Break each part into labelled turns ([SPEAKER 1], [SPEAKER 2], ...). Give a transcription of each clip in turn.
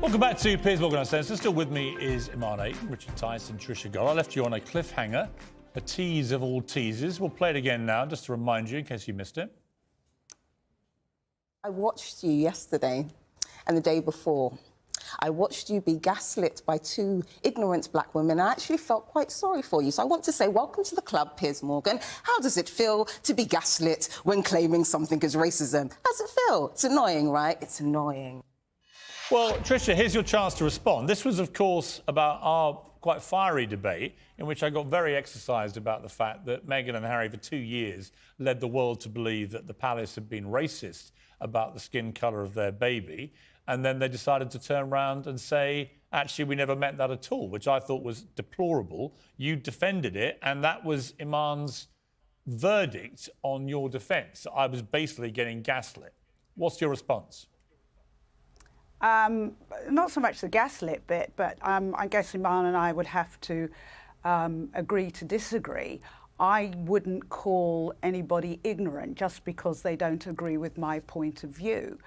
[SPEAKER 1] Welcome back to Piers Morgan Uncensored. Still with me is Imarn Richard Tice and Trisha Gold. I left you on a cliffhanger, a tease of all teases. We'll play it again now, just to remind you, in case you missed it.
[SPEAKER 2] I watched you yesterday and the day before. I watched you be gaslit by two ignorant black women. I actually felt quite sorry for you. So I want to say, welcome to the club, Piers Morgan. How does it feel to be gaslit when claiming something is racism? How does it feel? It's annoying, right? It's annoying.
[SPEAKER 1] Well, Trisha, here's your chance to respond. This was, of course, about our quite fiery debate in which I got very exercised about the fact that Meghan and Harry, for 2 years, led the world to believe that the palace had been racist about the skin colour of their baby. And then they decided to turn around and say, actually, we never meant that at all, which I thought was deplorable. You defended it, and that was Imarn's verdict on your defence. I was basically getting gaslit. What's your response?
[SPEAKER 3] Not so much the gaslit bit, but I guess Imarn and I would have to agree to disagree. I wouldn't call anybody ignorant just because they don't agree with my point of view.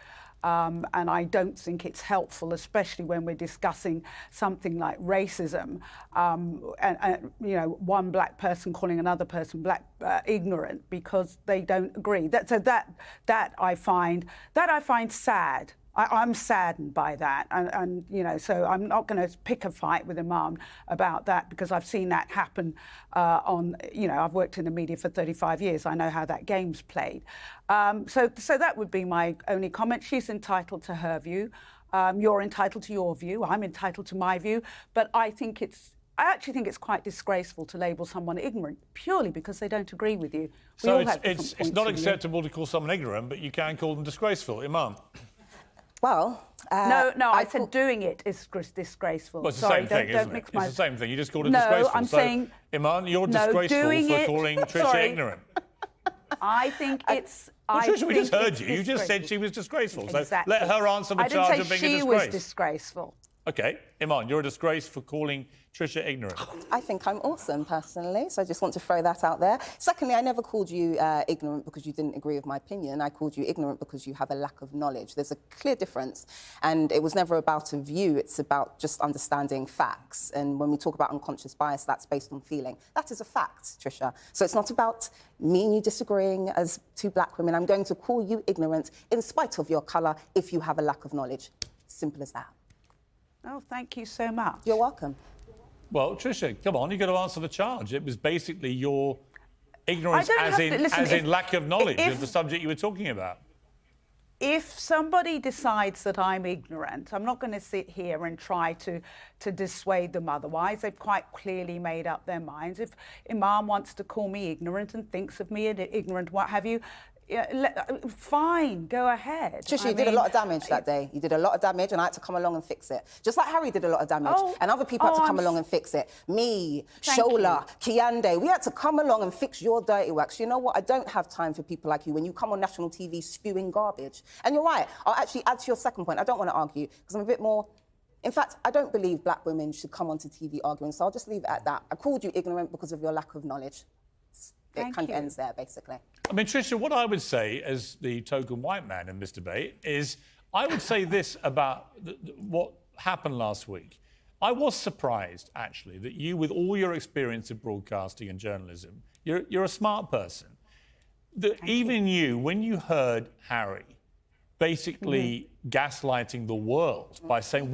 [SPEAKER 3] And I don't think it's helpful, especially when we're discussing something like racism, and you know, one black person calling another person ignorant because they don't agree. That I find sad. I'm saddened by that, and you know, so I'm not going to pick a fight with Imarn about that because I've seen that happen you know, I've worked in the media for 35 years. I know how that game's played. So that would be my only comment. She's entitled to her view. You're entitled to your view. I'm entitled to my view. But I actually think it's quite disgraceful to label someone ignorant purely because they don't agree with you.
[SPEAKER 1] So it's not acceptable to call someone ignorant, but you can call them disgraceful. Imarn?
[SPEAKER 2] Well,
[SPEAKER 3] no, I said doing it is disgraceful.
[SPEAKER 1] Well, it's the same thing, isn't it? It's the same thing. You just called it disgraceful.
[SPEAKER 3] No, I'm saying...
[SPEAKER 1] Imarn, you're disgraceful for calling Trisha ignorant.
[SPEAKER 3] I think it's...
[SPEAKER 1] Well, Trisha, we just heard you. You just said she was disgraceful.
[SPEAKER 3] Exactly.
[SPEAKER 1] So let her answer the charge of being a disgrace.
[SPEAKER 3] I didn't say she was disgraceful.
[SPEAKER 1] OK. Imarn, you're a disgrace for calling Trisha ignorant.
[SPEAKER 2] I think I'm awesome, personally, so I just want to throw that out there. Secondly, I never called you ignorant because you didn't agree with my opinion. I called you ignorant because you have a lack of knowledge. There's a clear difference, and it was never about a view. It's about just understanding facts. And when we talk about unconscious bias, that's based on feeling. That is a fact, Trisha. So it's not about me and you disagreeing as two black women. I'm going to call you ignorant in spite of your colour if you have a lack of knowledge. Simple as that.
[SPEAKER 3] Oh, thank you so much.
[SPEAKER 2] You're welcome.
[SPEAKER 1] Well, Trisha, come on, you've got to answer the charge. It was basically your ignorance as in lack of knowledge of the subject you were talking about.
[SPEAKER 3] If somebody decides that I'm ignorant, I'm not going to sit here and try to dissuade them otherwise. They've quite clearly made up their minds. If Imarn wants to call me ignorant and thinks of me as ignorant, what have you, fine, go ahead.
[SPEAKER 2] Trisha, you did a lot of damage that day. You did a lot of damage, and I had to come along and fix it. Just like Harry did a lot of damage, and other people had to come along and fix it. Me, Shola, Kiande, we had to come along and fix your dirty wax. You know what? I don't have time for people like you when you come on national TV spewing garbage. And you're right. I'll actually add to your second point. I don't want to argue, because I'm a bit more... In fact, I don't believe black women should come onto TV arguing, so I'll just leave it at that. I called you ignorant because of your lack of knowledge. It kind of ends there, basically.
[SPEAKER 1] I mean, Trisha, what I would say as the token white man in this debate is I would say this about what happened last week. I was surprised, actually, that you, with all your experience of broadcasting and journalism, you're a smart person. Even you, when you heard Harry basically gaslighting the world by saying,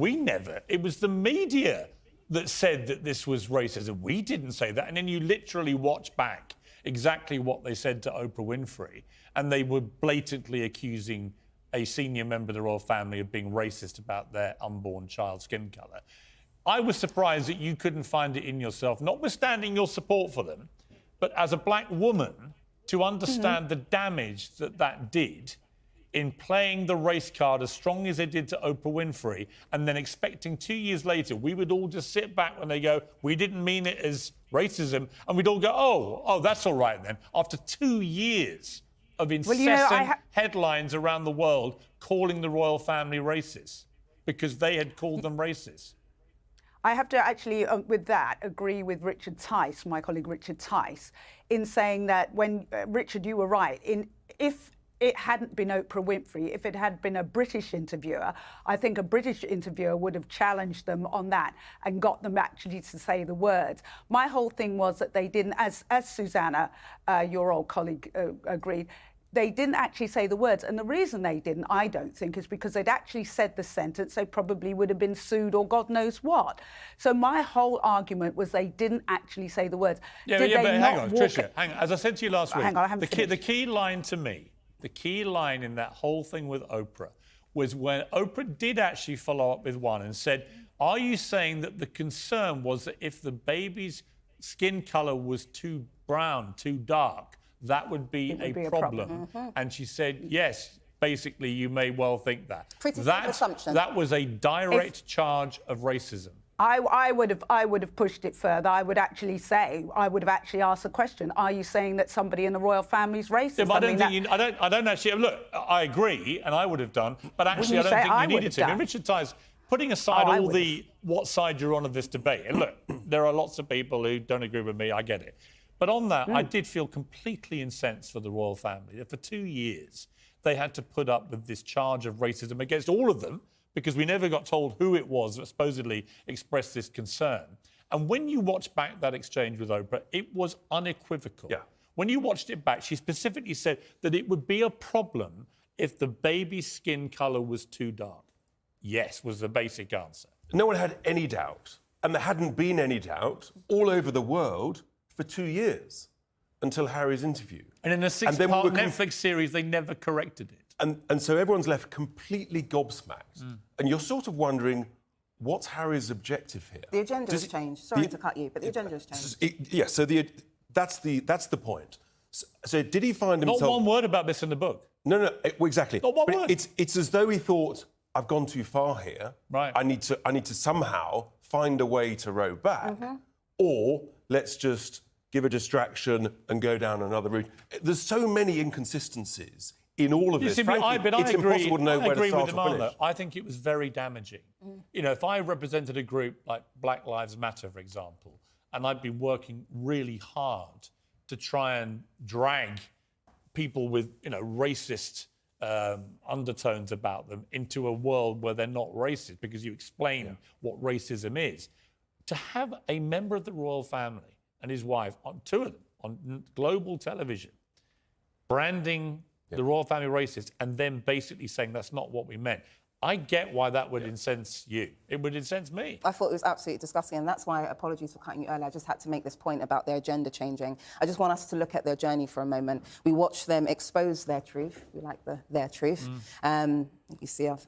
[SPEAKER 1] it was the media that said that this was racism. We didn't say that. And then you literally watch back exactly what they said to Oprah Winfrey, and they were blatantly accusing a senior member of the royal family of being racist about their unborn child's skin colour. I was surprised that you couldn't find it in yourself, notwithstanding your support for them, but as a black woman, to understand the damage that did in playing the race card as strong as they did to Oprah Winfrey, and then expecting 2 years later we would all just sit back when they go, we didn't mean it as racism, and we'd all go, oh, that's all right then. After 2 years of incessant headlines around the world calling the royal family racist because they had called them racist.
[SPEAKER 3] I have to actually, with that, agree with Richard Tice, my colleague Richard Tice, in saying that when, Richard, you were right, if it hadn't been Oprah Winfrey, if it had been a British interviewer, I think a British interviewer would have challenged them on that and got them actually to say the words. My whole thing was that they didn't, as Susanna, your old colleague, agreed, they didn't actually say the words. And the reason they didn't, I don't think, is because they'd actually said the sentence, they probably would have been sued or God knows what. So my whole argument was they didn't actually say the words.
[SPEAKER 1] But hang on, Tricia, hang on. As I said to you last week, the key line to me, the key line in that whole thing with Oprah was when Oprah did actually follow up with one and said, are you saying that the concern was that if the baby's skin colour was too brown, too dark, that would be a problem? And she said, yes, basically, you may well think that.
[SPEAKER 2] Pretty safe assumption.
[SPEAKER 1] That was a direct charge of racism.
[SPEAKER 3] I would have pushed it further. I would actually asked the question, are you saying that somebody in the royal family is racist?
[SPEAKER 1] Yeah, but I don't actually, look, I agree, and I would have done, but actually I don't think you needed to. I mean, Richard Tice, putting aside all the what side you're on of this debate, and look, there are lots of people who don't agree with me, I get it. But on that, I did feel completely incensed for the royal family. For 2 years, they had to put up with this charge of racism against all of them, because we never got told who it was that supposedly expressed this concern. And when you watch back that exchange with Oprah, it was unequivocal.
[SPEAKER 4] Yeah.
[SPEAKER 1] When you watched it back, she specifically said that it would be a problem if the baby's skin colour was too dark. Yes, was the basic answer.
[SPEAKER 4] No one had any doubt, and there hadn't been any doubt all over the world for 2 years until Harry's interview.
[SPEAKER 1] And in a six-part Netflix series, they never corrected it.
[SPEAKER 4] And so everyone's left completely gobsmacked. And you're sort of wondering, what's Harry's objective here?
[SPEAKER 2] The agenda has changed. Sorry to cut you, but the agenda has changed.
[SPEAKER 4] So that's the point. So did he find himself...
[SPEAKER 1] Not one word about this in the book.
[SPEAKER 4] No, exactly.
[SPEAKER 1] Not one word.
[SPEAKER 4] It's as though he thought, I've gone too far here.
[SPEAKER 1] Right.
[SPEAKER 4] I need to somehow find a way to row back. Or let's just give a distraction and go down another route. There's so many inconsistencies in all of this. Frankly, it's impossible to know where to start or finish.
[SPEAKER 1] I think it was very damaging. You know, if I represented a group like Black Lives Matter, for example, and I'd been working really hard to try and drag people with, racist undertones about them into a world where they're not racist, because you explain what racism is. To have a member of the royal family and his wife, on two of them, on global television, branding the royal family racist, and then basically saying that's not what we meant. I get why that would incense you. It would incense me.
[SPEAKER 2] I thought it was absolutely disgusting, and that's why, apologies for cutting you earlier, I just had to make this point about their agenda changing. I just want us to look at their journey for a moment. We watch them expose their truth. We like their truth. You see, I'm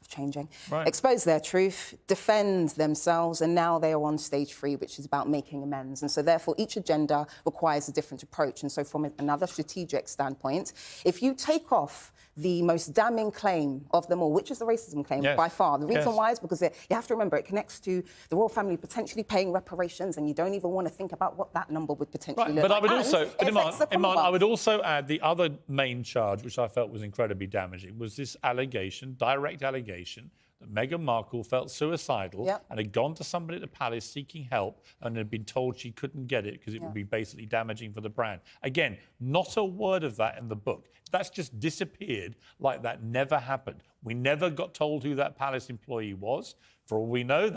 [SPEAKER 2] changing.
[SPEAKER 1] Right.
[SPEAKER 2] Expose their truth, defend themselves, and now they are on stage 3, which is about making amends. And so therefore each agenda requires a different approach. And so from another strategic standpoint, if you take off the most damning claim of them all, which is the racism claim by far. The reason why is because you have to remember it connects to the royal family potentially paying reparations, and you don't even want to think about what that number would potentially look like.
[SPEAKER 1] But I would also,
[SPEAKER 2] Imarn,
[SPEAKER 1] I would also add the other main charge, which I felt was incredibly damaging, was this allegation, direct allegation, that Meghan Markle felt suicidal and had gone to somebody at the palace seeking help and had been told she couldn't get it because it would be basically damaging for the brand. Again, not a word of that in the book. That's just disappeared like that never happened. We never got told who that palace employee was. For all we know,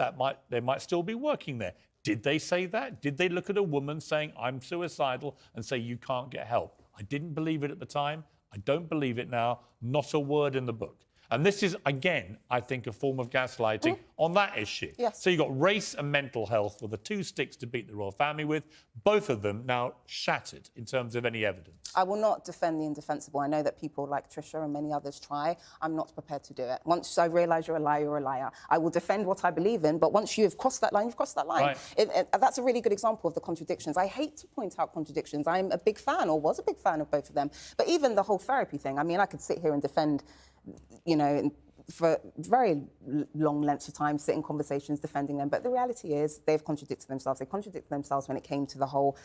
[SPEAKER 1] they might still be working there. Did they say that? Did they look at a woman saying, I'm suicidal, and say, you can't get help? I didn't believe it at the time. I don't believe it now. Not a word in the book. And this is, again, I think, a form of gaslighting on that issue.
[SPEAKER 2] Yes.
[SPEAKER 1] So you've got race and mental health were the two sticks to beat the royal family with, both of them now shattered in terms of any evidence.
[SPEAKER 2] I will not defend the indefensible. I know that people like Tricia and many others try. I'm not prepared to do it. Once I realise you're a liar, you're a liar. I will defend what I believe in, but once you've crossed that line, you've crossed that line.
[SPEAKER 1] Right.
[SPEAKER 2] That's a really good example of the contradictions. I hate to point out contradictions. I'm a big fan, or was a big fan of both of them. But even the whole therapy thing, I mean, I could sit here and defend, for very long lengths of time, sit in conversations defending them. But the reality is they've contradicted themselves. They contradicted themselves when it came to the whole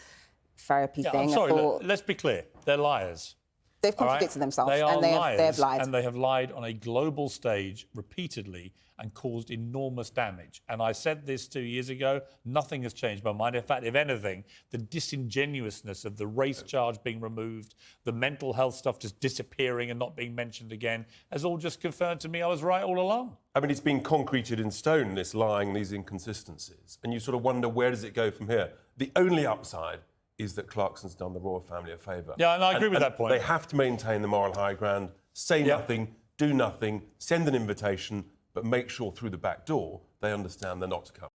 [SPEAKER 2] therapy thing.
[SPEAKER 1] I'm sorry, let's be clear. They're liars.
[SPEAKER 2] They've contradicted themselves,
[SPEAKER 1] They are
[SPEAKER 2] and they
[SPEAKER 1] liars,
[SPEAKER 2] have lied.
[SPEAKER 1] and they have lied on a global stage repeatedly and caused enormous damage. And I said this 2 years ago, nothing has changed my mind. In fact, if anything, the disingenuousness of the race charge being removed, the mental health stuff just disappearing and not being mentioned again, has all just confirmed to me I was right all along.
[SPEAKER 4] I mean, it's been concreted in stone, this lying, these inconsistencies. And you sort of wonder, where does it go from here? The only upside is that Clarkson's done the royal family a favour.
[SPEAKER 1] Yeah, and I agree with that point.
[SPEAKER 4] They have to maintain the moral high ground, say nothing, do nothing, send an invitation, but make sure through the back door they understand they're not to come.